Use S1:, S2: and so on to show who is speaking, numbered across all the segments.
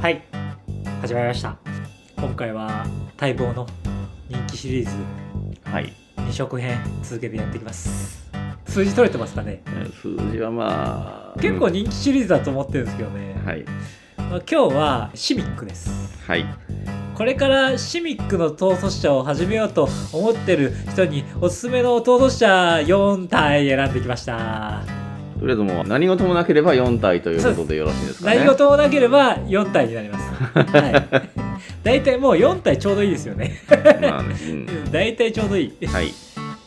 S1: はい、始まりました。今回は待望の人気シリーズ
S2: はい
S1: 2色編続けてやっていきます。数字取れてますかね。
S2: 数字はまあ
S1: 結構人気シリーズだと思ってるんですけどね、
S2: はい
S1: 今日はシミックです。
S2: はい
S1: これからシミックの統率者を始めようと思ってる人におすすめの統率者4体選んできました。
S2: とりあえずもう何事もなければ4体ということでよろしいですかね。
S1: 何事もなければ4体になります。はい。大体もう4体ちょうどいいですよね。
S2: まあね、
S1: 大体ちょうどいい。
S2: はい。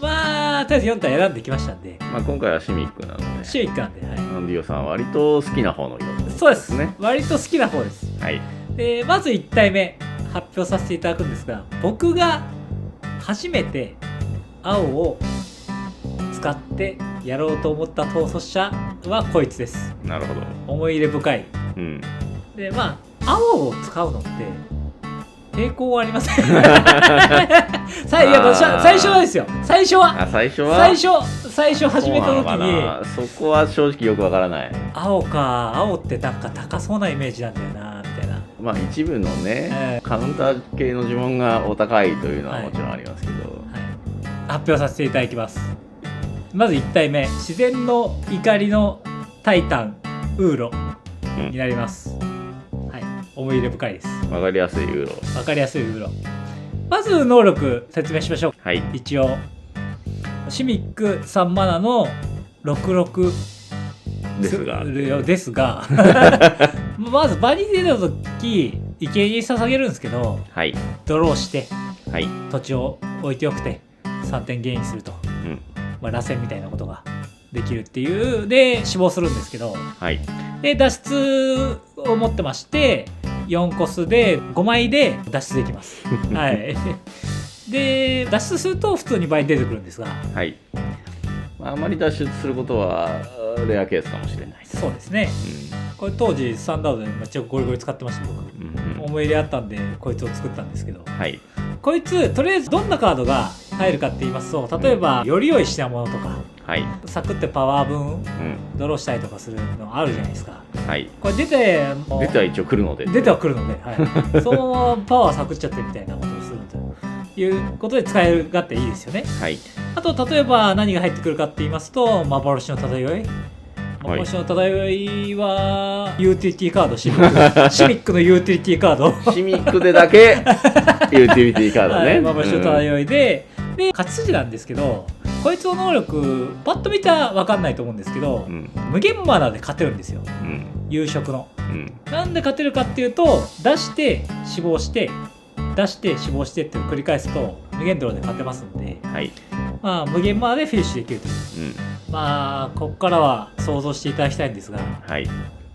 S1: まあとりあえず4体選んできましたんで。
S2: まあ今回はシミックなので。
S1: シミックなんで、はい。
S2: ディオさんは割と好きな方の色
S1: そうです
S2: ね。
S1: 割と好きな方です。
S2: はい。
S1: でまず1体目発表させていただくんですが、僕が初めて青を使ってやろうと思った統率者はこいつです。
S2: なるほど。
S1: 思い入れ深い。
S2: うん。
S1: でまあ青を使うのって抵抗はありません。最初はですよ。最初始めた時に
S2: そこは正直よくわからない。
S1: 青ってなんか高そうなイメージなんだよなみたいな。
S2: まあ一部のね、カウンター系の呪文がお高いというのはもちろんありますけど、
S1: 発表させていただきます。まず1体目、自然の怒りのタイタンウーロになります。はい、思い入れ深いです。
S2: わかりやすいウーロ。
S1: わかりやすいウーロ。まず能力説明しましょう。
S2: はい。
S1: 一応シミック3マナの66ですがまず場に出た時生贄に捧げるんですけど、
S2: はい、
S1: ドローして、
S2: はい、
S1: 土地を置いておくて3点ゲインすると、まあ、螺旋みたいなことができるっていうで死亡するんですけど、
S2: はい、
S1: で脱出を持ってまして4コスで5枚で脱出できます。はい。で脱出すると普通に倍出てくるんですが、
S2: はい、あまり脱出することはレアケースかもしれない。
S1: そうですね、これ当時スタンダードでめっちゃゴリゴリ使ってました僕、思い入れあったんでこいつを作ったんですけど、
S2: はい、
S1: こいつとりあえずどんなカードが入るかって言いますと、例えば、より良い品物とか、
S2: はい、
S1: サクってパワー分、ドローしたりとかするのあるじゃないですか。
S2: はい、
S1: これ出て
S2: は一応来るので
S1: はい、そのままパワーサクっちゃってみたいなことをするということで使えるがっていいですよね。
S2: はい、
S1: あと例えば何が入ってくるかって言いますと、幻の漂い。幻の漂いはユーティリティカード、シミックのユーティリティカード
S2: シミックでだけユーティリティカードね、はい、
S1: 幻の漂いで勝ち筋なんですけど、こいつの能力パッと見たら分かんないと思うんですけど、無限マナで勝てるんですよ、夕食の、なんで勝てるかっていうと、出して死亡して出して死亡してっていうのを繰り返すと無限ドローで勝てますんで、
S2: はい、
S1: まあ、無限マナでフィニッシュできるという、まあここからは想像していただきたいんですが、
S2: はい、
S1: ウ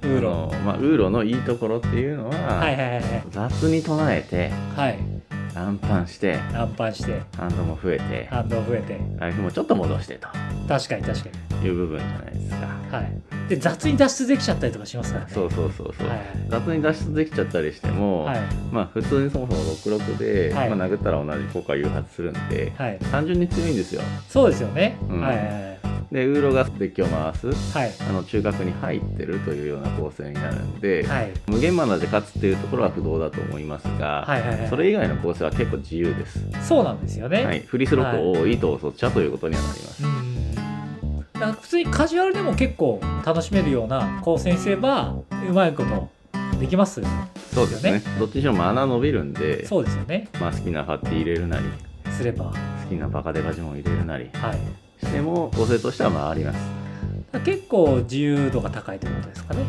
S1: ーロ
S2: ウーロのいいところっていうのは、雑に唱えて、はい、ランパンしてハンドも増えてライフもちょっと戻してと、
S1: 確かに
S2: いう部分じゃないですか。
S1: はい、で雑に脱出できちゃったりとかしますからね。
S2: そう、雑に脱出できちゃったりしても、まあ普通にそもそも66で、殴ったら同じ効果を誘発するんで、単純に強いんですよ。
S1: そうですよね。
S2: でウーロがデッキを回す、中核に入ってるというような構成になるんで、無限マナで勝つっていうところは不動だと思いますが、それ以外の構成は結構自由です。
S1: そうなんですよね。
S2: フリースロット多い統率者ということにはなります。
S1: だから普通にカジュアルでも結構楽しめるような構成にすればうまいことできますよね。
S2: そうですね。どっちにしろマナ伸びるんで、
S1: そうですよね。
S2: まあ好きなファッティ入れるなり
S1: すれば、
S2: 好きなバカデカジモン入れるなりしても構成としては回ります。
S1: 結構自由度が高いということですかね。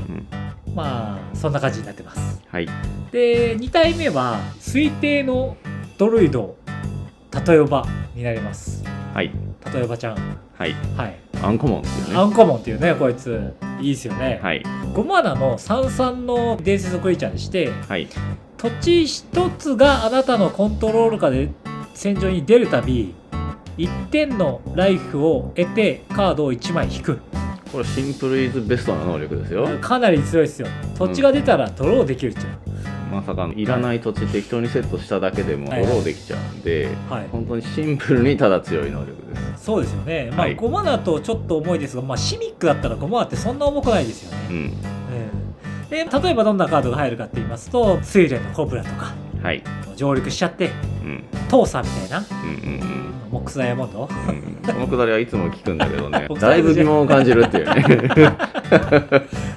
S1: まあそんな感じになってます。
S2: はい。
S1: で2体目は推定のドルイドタトヨバになります。はい。タトヨバちゃん。はい。
S2: アンコモンっていうね。
S1: アンコモンっていうね、こいついいですよね。はい。5マナの33の伝説のクリーチャーにして、土地一つがあなたのコントロール下で戦場に出るたび1点のライフを得てカードを1枚引く。
S2: これシンプルイズベストな能力ですよ。
S1: かなり強いですよ。土地が出たらドローできるっちゃう。
S2: まさかいらない土地適当にセットしただけでもドローできちゃうんで、本当にシンプルにただ強い能力です。
S1: そうですよね。5マナとちょっと重いですが、シミックだったら5マナってそんな重くないですよね。で例えばどんなカードが入るかって言いますと、睡蓮のコブラとか、上陸しちゃって、トーサーみたいな、モックスダイヤモンド、こ
S2: のくだりはいつも聞くんだけどねだいぶ疑問を感じるっていうね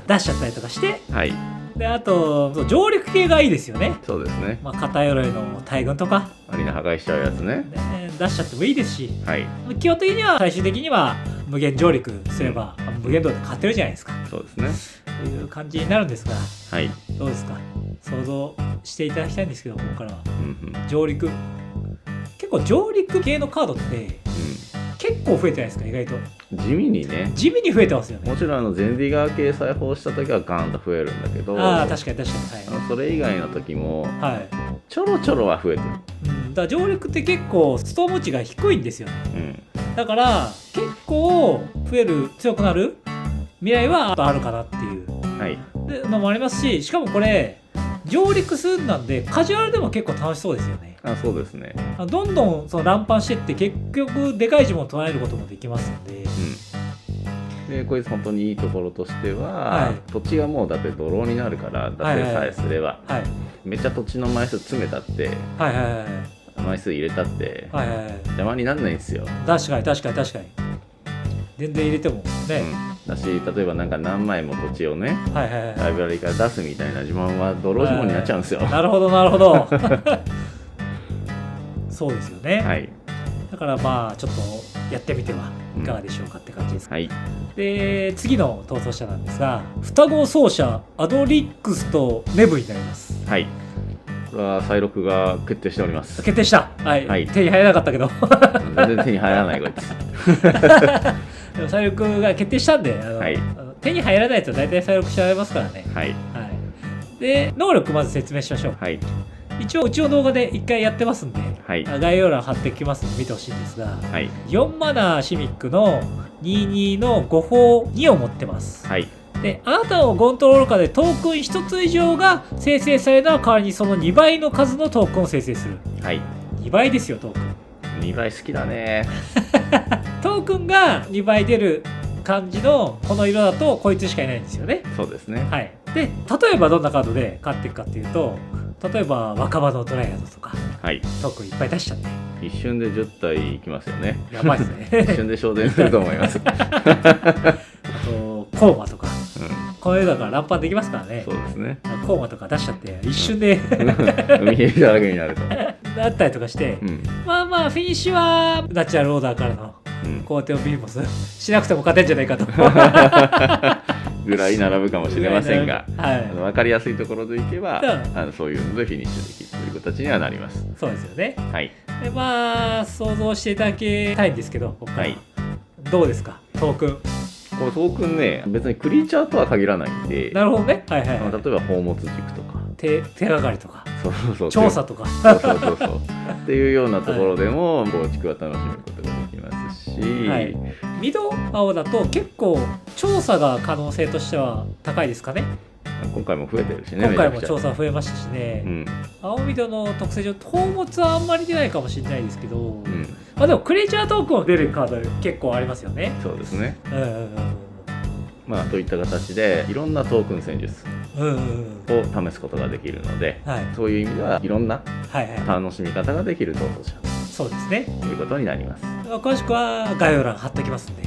S1: 出しちゃったりとかして、であと上陸系がいいですよね。
S2: そうですね。
S1: 片鎧の大軍とか
S2: アリーナ破壊しちゃうやつね、
S1: 出しちゃってもいいですし、基本的には最終的には無限上陸すれば、無限道で勝てるじゃないですか。
S2: そうですね。
S1: という感じになるんですが、どうですか、想像していただきたいんですけど、ここからは、上陸、結構上陸系のカードって、結構増えてないですか、意外と。
S2: 地味に
S1: 増えてますよね。
S2: もちろんゼンディガー系裁縫した時はガーンと増えるんだけど、
S1: 確かに、
S2: それ以外の時も、ちょろちょろは増えてる。
S1: だから上陸って結構ストーム値が低いんですよね。だから結構増える、強くなる未来はあるかなっていうのもありますし、しかもこれ上陸するなんでカジュアルでも結構楽しそうですよね。
S2: そうですね。
S1: どんどん乱搬してって結局でかい呪文を唱えることもできますので、
S2: でこいつ本当にいいところとしては、土地がもうだってドローになるから出せさえすれば、めっちゃ土地の枚数詰めたって、枚数入れたって、邪魔にならないんですよ。
S1: 確かに全然入れてもね、
S2: だし、例えばなんか何枚も土地をね、ライブラリから出すみたいな呪文はドロー呪文になっちゃうんですよ。
S1: なるほどそうですよね。だからちょっとやってみてはいかがでしょうかって感じです。で次の逃走者なんですが、双子奏者アドリックスとメブになります。
S2: これは再録が決定しております。
S1: 決定した。手に入らなかったけど
S2: 全然手に入らないこいつ
S1: でも再録が決定したんで、手に入らないと大体再録しちゃいますからね。で能力まず説明しましょう。一応うちの動画で1回やってますんで、概要欄貼ってきますので見てほしいんですが、4マナーシミックの22の5砲2を持ってます。であなたのコントロール下でトークン1つ以上が生成されたら代わりにその2倍の数のトークンを生成する。2倍ですよ、トークン
S2: 2倍好きだね
S1: トークンが2倍出る感じのこの色だとこいつしかいないんですよね。
S2: そうですね。
S1: で例えばどんなカードで勝っていくかっていうと、例えば若葉のドライアドとか、トークンいっぱい出しちゃって
S2: 一瞬で10体いきますよね。
S1: やばいですね
S2: 一瞬で昇天すると思いますあ
S1: とコーマとか、この色だから乱搬できますからね。
S2: そうですね。
S1: コーマとか出しちゃって一瞬で
S2: 海へだらけになると
S1: だったりとかして、フィニッシュはナチュラルオーダーからの皇帝をビーモスしなくても勝てんじゃないかと
S2: ぐらい並ぶかもしれませんが、分かりやすいところでいけばそういうのでフィニッシュできるという形にはなります。
S1: そうですよね。で想像していただきたいんですけど、ここからどうですか、トークン。
S2: このトークンね、別にクリーチャーとは限らないんで。
S1: なるほどね。例え
S2: ば宝物軸とか
S1: 手がかりとか
S2: そう
S1: 調査とか
S2: そうっていうようなところでも構築は楽しむことができますし、
S1: 緑青だと結構調査が可能性としては高いですかね。
S2: 今回も増えてるしね。
S1: 今回も調査増えましたしね。青緑の特性上宝物はあんまり出ないかもしれないですけど、でもクリーチャートークンを出るカード結構ありますよね。
S2: そうですね。といった形でいろんなトークン戦術を試すことができるので、そういう意味ではいろんな楽しみ方ができる逃走者、
S1: そうですね、
S2: ということになります。
S1: 詳しくは概要欄貼っておきますんで、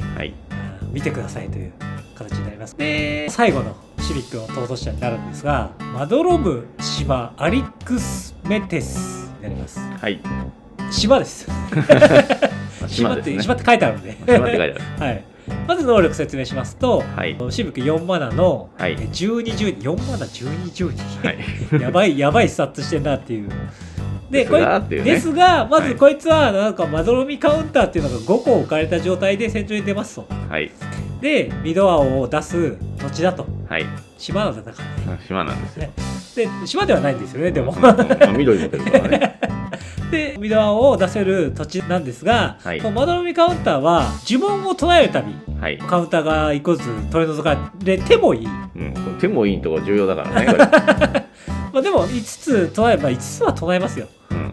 S1: 見てくださいという形になります。で最後のシビックの逃走者になるんですが、マドロム島アリックスメテスになります。島です島って書いてあるんで
S2: 島って書いてある
S1: まず能力説明しますと、シビック4マナの1212、4マナ1212やばいスタッツしてんなっていう。ですがまずこいつはなんかまどろみカウンターっていうのが5個置かれた状態で戦場に出ますと。で緑青を出す土地だと。島なんだからね。
S2: 島なんですよ。
S1: で島ではないんですよね、でも
S2: 緑持ってるからね
S1: で緑青を出せる土地なんですが、まどろみカウンターは呪文を唱えるたび、カウンターが1個ずつ取り除かれてもいい、
S2: 手もいいとこ重要だからね
S1: まあでも5つ唱えば5つは唱えますよ。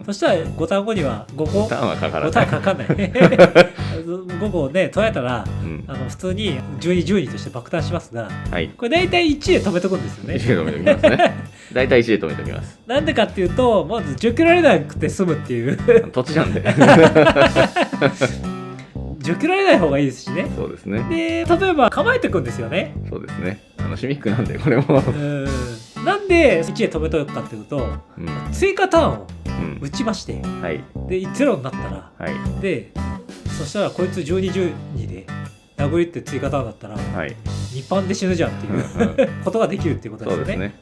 S1: そしたら5ターン後には5個
S2: 5ターンはかからない。
S1: 5ターンかかんない5個ね唱えたら、普通に12として爆誕しますが、これ大体1で止めとくんですよね。
S2: 1で止めときますね。大体1で止めときます。
S1: なんでかっていうと、まず除去られなくて済むっていう
S2: 土地なんで
S1: 除去られない方がいいですしね。
S2: そうですね。
S1: で例えば構えていくんですよね。
S2: そうですね。シミックなんでこれも
S1: なんで1で止めとくかっていうと、追加ターンを打ちまして、で0になったら、でそしたらこいつ12で殴りって追加ターンだったら、2パンで死ぬじゃんっていうことができるっていうことですよね。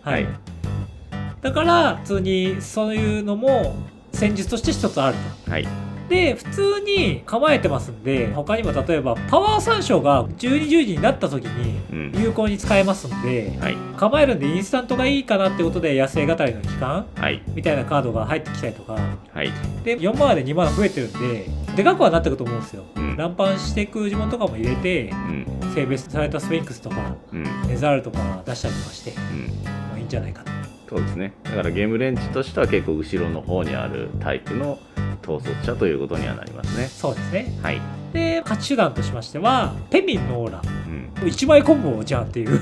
S1: だから普通にそういうのも戦術として一つあると。で普通に構えてますんで、他にも例えばパワー参照が12時になった時に有効に使えますんで、構えるんでインスタントがいいかなってことで野生語りの期間、みたいなカードが入ってきたりとか、で4マナで2マナ増えてるんででかくはなってくると思うんですよ。乱反していく呪文とかも入れて、性別されたスフィンクスとか、ネザールとか出したりとかして、まあ、いいんじゃないかと。
S2: そうですね。だからゲームレンジとしては結構後ろの方にあるタイプの統率者ということにはなりますね。
S1: そうですね。で勝ち手段としましてはペミンのオーラ、1枚コンボじゃんっていう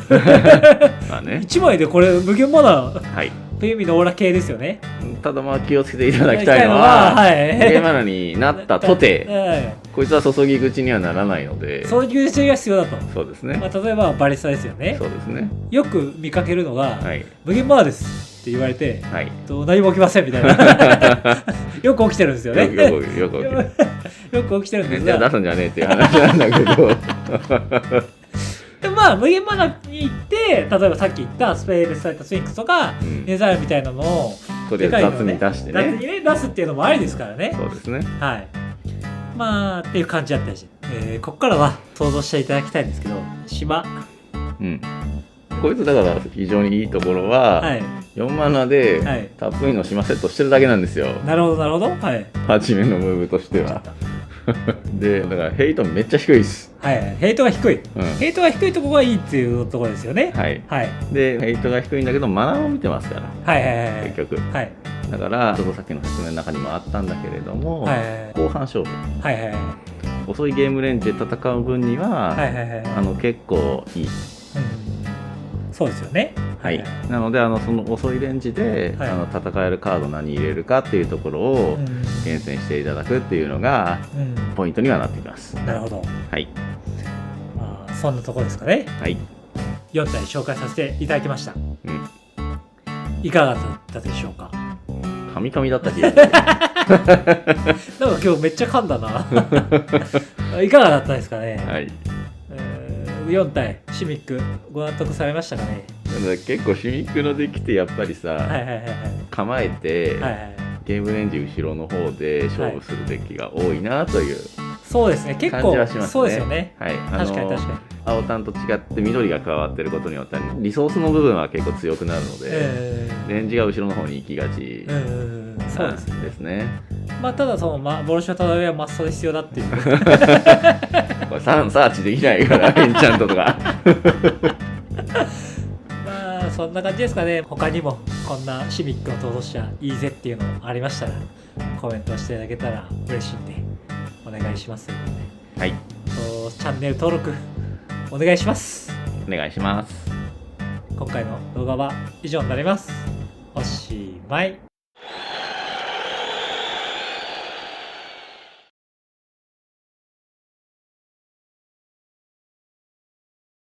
S1: まあ、ね、1枚でこれ無限マナー、ペミンのオーラ系ですよね。
S2: ただまあ気をつけていただきたいのは、無限マナーになったとてこいつは注ぎ口にはならないので、
S1: 注ぎ口が必要だと。
S2: そうですね。
S1: まあ、例えばバリスタですよね。
S2: そうですね。
S1: よく見かけるのが、無限マナーですって言われて、何も起きませんみたいなよく起きてるんですよね。よく起きてるんですが、
S2: じゃあ出すんじゃねえっていう話なんだけど
S1: でまあ無限マナーに行って、例えばさっき言ったスペールされたスフィンクスとか、ネザールみたいなのを
S2: とりあえず雑に出してね、
S1: 雑にね出すっていうのもありですからね。
S2: そうですね。
S1: まあっていう感じだったりして、ここからは想像していただきたいんですけど、島、
S2: こいつだから非常にいいところは、4マナでタップインの島セットしてるだけなんですよ。
S1: なるほどなるほど。
S2: 初めのムーブとしてはでだからヘイトめっちゃ低いです。
S1: ヘイトが低い、ヘイトが低いところがいいっていうところですよね。
S2: でヘイトが低いんだけどマナーも見てますから、結局。だからちょっとさっきの説明の中にもあったんだけれども、後半勝負、遅いゲームレンジで戦う分には結構いい。
S1: そうですよね。
S2: なのでその遅いレンジで、戦えるカード何入れるかっていうところを厳選していただくっていうのがポイントにはなってきます。
S1: なるほど。まあそんなところですかね。4体紹介させていただきました。いかがだったでしょうか。
S2: カミカミだった気がするなんか
S1: 今日めっちゃ噛んだないかがだったですかね。4体シミックご納得されましたかね。
S2: 結構シミックのデッキってやっぱりさ、構えて、ゲームレンジ後ろの方で勝負するデッキが多いなという
S1: そうですね。結構
S2: 感じはしますね。
S1: そうですよね。確かに確かに。
S2: 青タンと違って緑が加わってることによってリソースの部分は結構強くなるので、レンジが後ろの方に行きがち
S1: そう
S2: ですね。
S1: まあただその幻の漂いはマストで必要だっていうこれ
S2: 3サーチできないからエンチャントとか
S1: まあそんな感じですかね。他にもこんなシミックの統率者いいぜっていうのありましたらコメントしていただけたら嬉しいんでお願いしますので、チャンネル登録お願いします。
S2: お願いします。
S1: 今回の動画は以上になります。おしまい。